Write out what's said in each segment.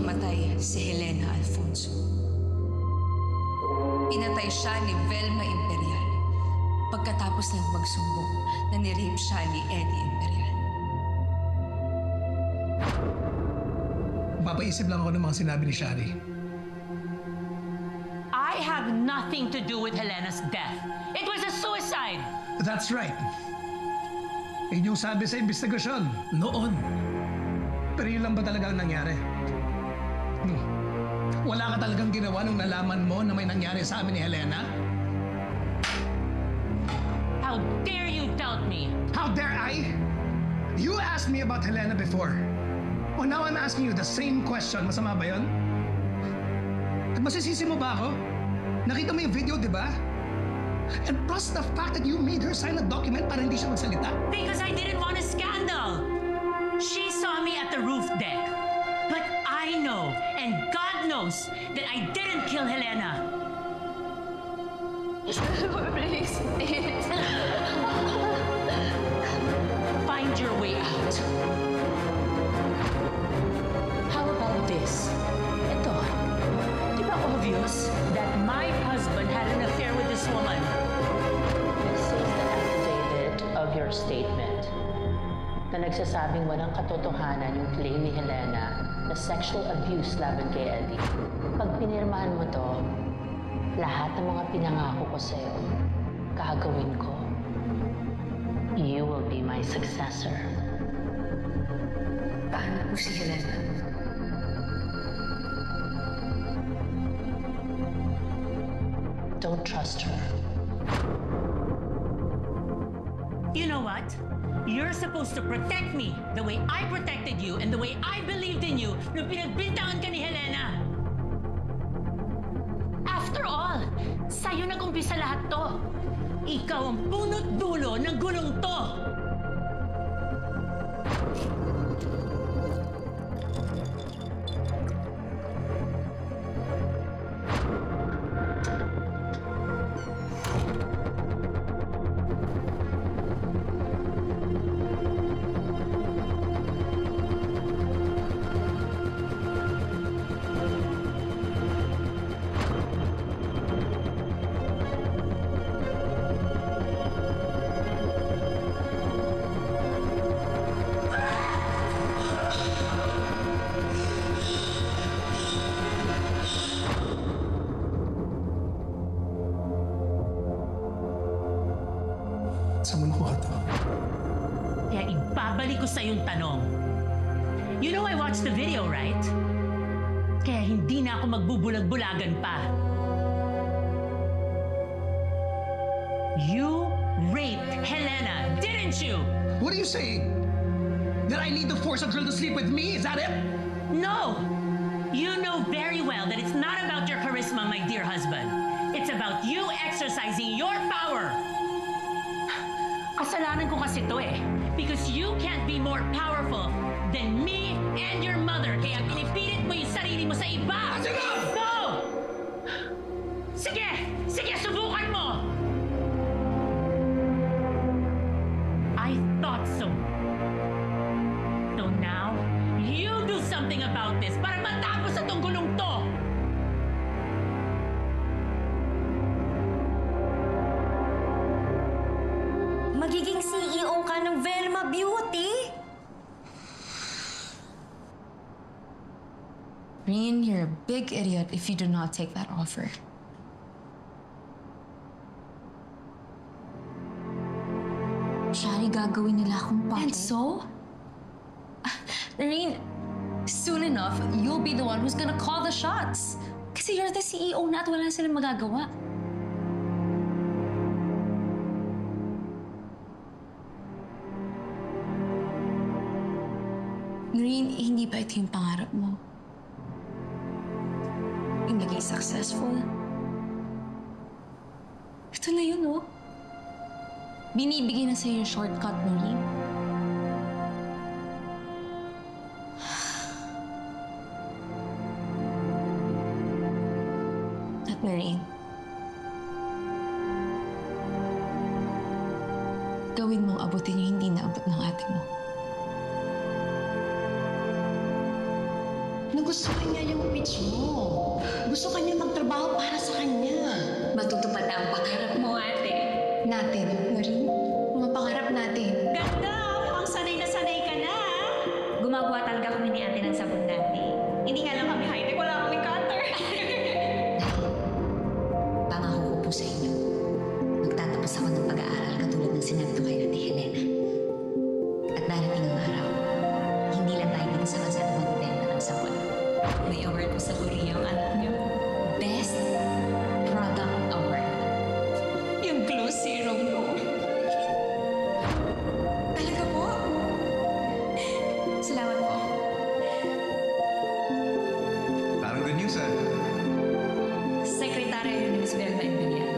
namatay si Helena Alfonso. Pinatay siya ni Velma Imperial pagkatapos ng magsumbong na nirape siya ni Eddie Imperial. Papaisip lang ako ng mga sinabi ni Shari. I have nothing to do with Helena's death. It was a suicide! That's right. Yun yung sabi sa investigasyon noon. Pero yun lang ba talaga ang nangyari? Wala ka talagang ginawa nung nalaman mo na may nangyari sa amin ni Helena? How dare you doubt me? How dare I? You asked me about Helena before. Oh, now I'm asking you the same question. Masama ba yun? At masisisi mo ba ako? Nakita mo yung video, di ba? And plus the fact that you made her sign a document para hindi siya magsalita. Because I didn't want a scandal. She saw me at the roof deck. But I know, and God knows, that I didn't kill Helena. Please, please. Find your way out. How about this? Ito, di ba obvious that my husband had an affair with this woman? This is the affidavit of your statement na nagsasabing walang katotohanan yung claim ni Helena na sexual abuse laban kay Eddie. Pag pinirmahan mo to, lahat ng mga pinangako ko sa'yo, gagawin ko. You will be my successor. Paano po si Helena? Don't trust her. You know what? You're supposed to protect me the way I protected you and the way I believed in you nung pinagbintangan ka ni Helena. After all, sa'yo nag-umpisa lahat to. Ikaw ang punot dulo ng gulong to. Saan mo nakuha to? Kaya ibabalik ko sa iyong tanong. You know I watched the video, right? Kaya hindi na ako magbubulag-bulagan pa. You raped Helena, didn't you? What are you saying? That I need to force a girl to sleep with me? Is that it? No! You know very well that it's not about your charisma, my dear husband. It's about you exercising your power. Kasalanan ko kasi to eh. Because you can't be more powerful than me and your mother. Kaya pinipilit mo yung sarili mo sa iba. No! Sige! Sige, subukan mo! I thought so. So now, you do something about this para matapos sa tong gulong to. Magiging CEO ka ng Velma Beauty? Reen, you're a big idiot if you do not take that offer. Shari, gagawin nila akong pake. And so? Reen, soon enough, you'll be the one who's gonna call the shots. Kasi you're the CEO na at wala silang magagawa. Reen, hindi ba ito yung pangarap mo? Yung naging successful? Ito na yun, oh. Binibigay na sa'yo yung shortcut, Reen. At Marine, gawin mong abutin yung hindi naabot ng ate mo. Ano Nagustuhan niya yung pitch mo. Gusto kanya magtrabaho para sa kanya. Matutupad na ang pangarap mo, ate. Natin, Noreen. Mga pangarap natin. Ganda! Mukhang sanay na sanay ka na. Gumagawa talaga kami ni ate ng sabon dati. Hindi nga lang kami high-tech, wala kami cutter. Pangako ko po sa inyo. Magtatapos ako ng pag-aaral katulad ng sinabi ko kay Ate Helena. At darating ang araw, hindi lang tayo dito sa kalsada magbenta ng sabon. May award po sa Korea ang anak niyo. Best Product Award. Yung Glow Serum ko. Talaga po? Salamat po. Parang good news, ah. Sekretarya yun ni Miss Velma Imperial.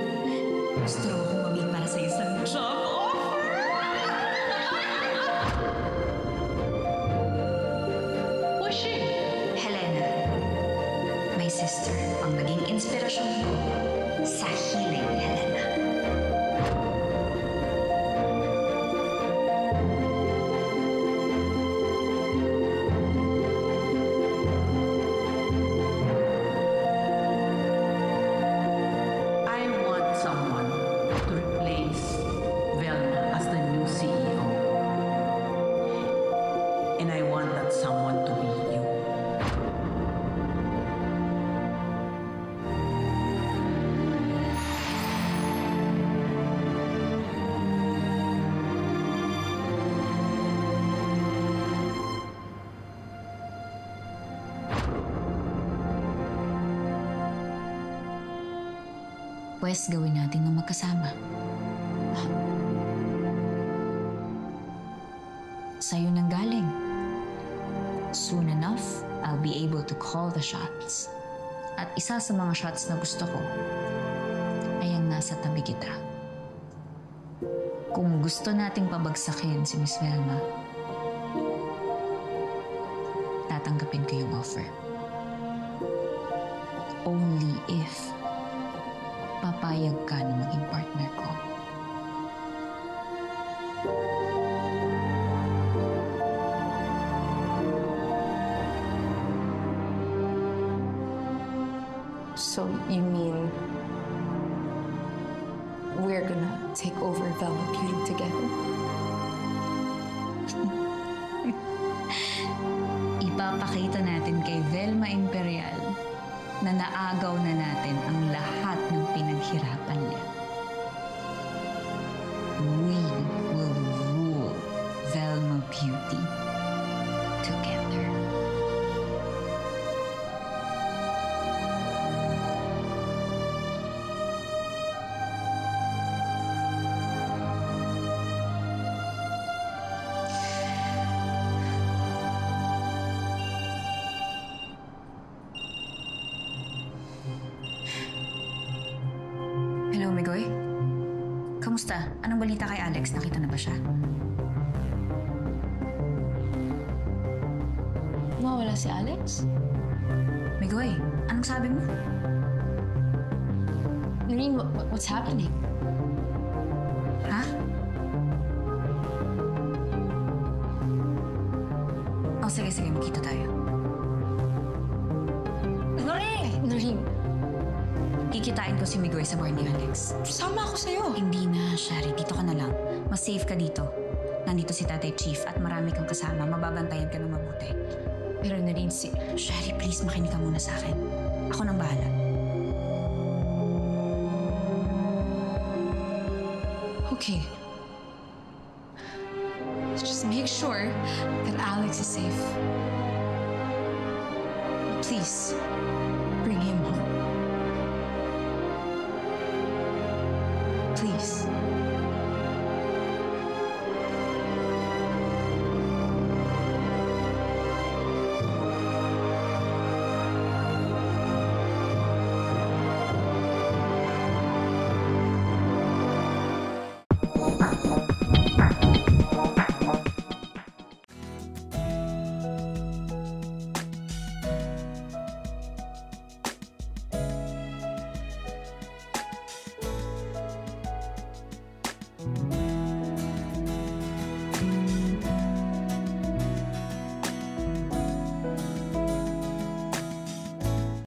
Gusto raw akong mamili para sa isang job offer. Who's she? Helena, my sister, ang naging inspirasyon ko sa Healing Helena. I want someone to replace Velma as the new CEO. And I want that someone to be you. Pwes gawin natin ng magkasama. Sa'yo nang galing. Soon enough, I'll be able to call the shots. At isa sa mga shots na gusto ko ay ang nasa tabi kita. Kung gusto nating pabagsakin si Miss Velma, tatanggapin ko yung offer. Only if papayag ka na maging partner ko. So, you mean we're gonna take over Velma Beauty together? Ipapakita natin kay Velma Imperial na naagaw na natin ang lahat ng pinaghirapan niya. We will rule Velma Beauty together. Hello, Migoy? Kamusta? Anong balita kay Alex? Nakita na ba siya? Mawala si Alex? Migoy, anong sabi mo? Noreen, what's happening? Ha? Oh, sige, magkita tayo. Noreen, Kikitain ko si Migoy sa bar ni Alex. sama ako sa'yo. Hindi na, Shari. Dito ka na lang. Mas safe ka dito. Nandito si Tatay Chief at marami kang kasama. Mababantayan ka ng mabuti. Pero Noreen, Shari, please makinig ka muna sa akin. Ako nang bahala. Okay. Just make sure that Alex is safe. Please, bring him